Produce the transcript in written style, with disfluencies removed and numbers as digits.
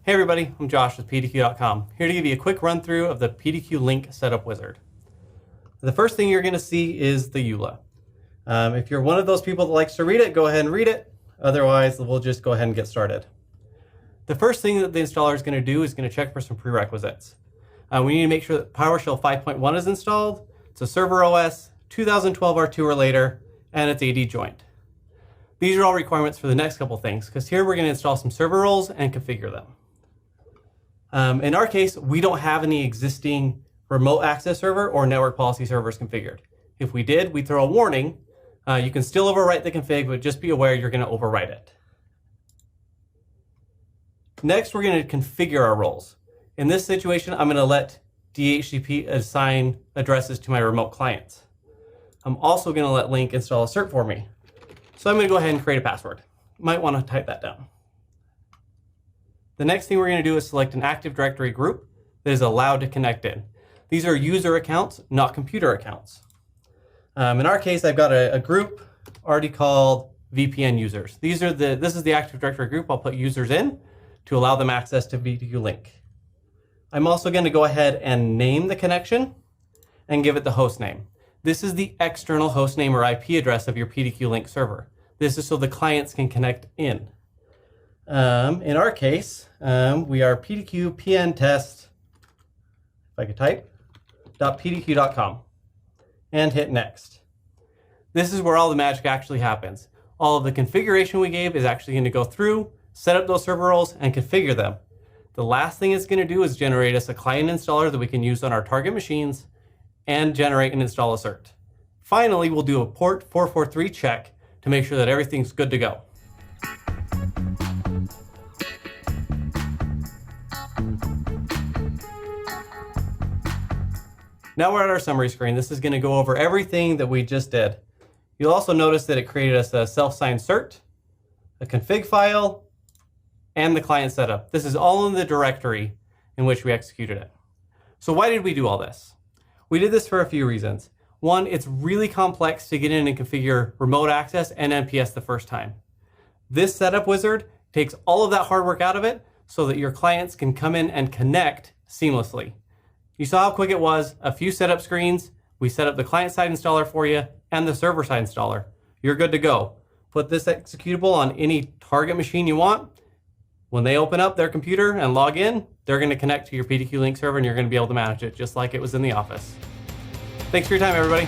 Hey everybody, I'm Josh with PDQ.com, here to give you a quick run through of the PDQ Link Setup wizard. The first thing you're going to see is the EULA. If you're one of those people that likes to read it, go ahead and read it. Otherwise, we'll just go ahead and get started. The first thing that the installer is going to do is going to check for some prerequisites. We need to make sure that PowerShell 5.1 is installed, it's a server OS, 2012 R2 or later, and it's AD joint. These are all requirements for the next couple things, because here we're going to install some server roles and configure them. In our case, we don't have any existing remote access server or network policy servers configured. If we did, we'd throw a warning. You can still overwrite the config, but just be aware you're going to overwrite it. Next, we're going to configure our roles. In this situation, I'm going to let DHCP assign addresses to my remote clients. I'm also going to let Link install a cert for me. So I'm going to go ahead and create a password. You might want to type that down. The next thing we're going to do is select an Active Directory group that is allowed to connect in. These are user accounts, not computer accounts. In our case, I've got a group already called VPN users. This is the Active Directory group I'll put users in to allow them access to PDQ Link. I'm also going to go ahead and name the connection and give it the host name. This is the external host name or IP address of your PDQ Link server. This is so the clients can connect in. In our case, we are PDQ PN test, if I could type, .pdq.com, and hit next. This is where all the magic actually happens. All of the configuration we gave is actually going to go through, set up those server roles, and configure them. The last thing it's going to do is generate us a client installer that we can use on our target machines and generate and install a cert. Finally, we'll do a port 443 check to make sure that everything's good to go. Now we're at our summary screen. This is going to go over everything that we just did. You'll also notice that it created us a self-signed cert, a config file, and the client setup. This is all in the directory in which we executed it. So why did we do all this? We did this for a few reasons. One, it's really complex to get in and configure remote access and NPS the first time. This setup wizard takes all of that hard work out of it so that your clients can come in and connect seamlessly. You saw how quick it was, a few setup screens, we set up the client-side installer for you and the server-side installer. You're good to go. Put this executable on any target machine you want. When they open up their computer and log in, they're going to connect to your PDQ Link server and you're going to be able to manage it just like it was in the office. Thanks for your time, everybody.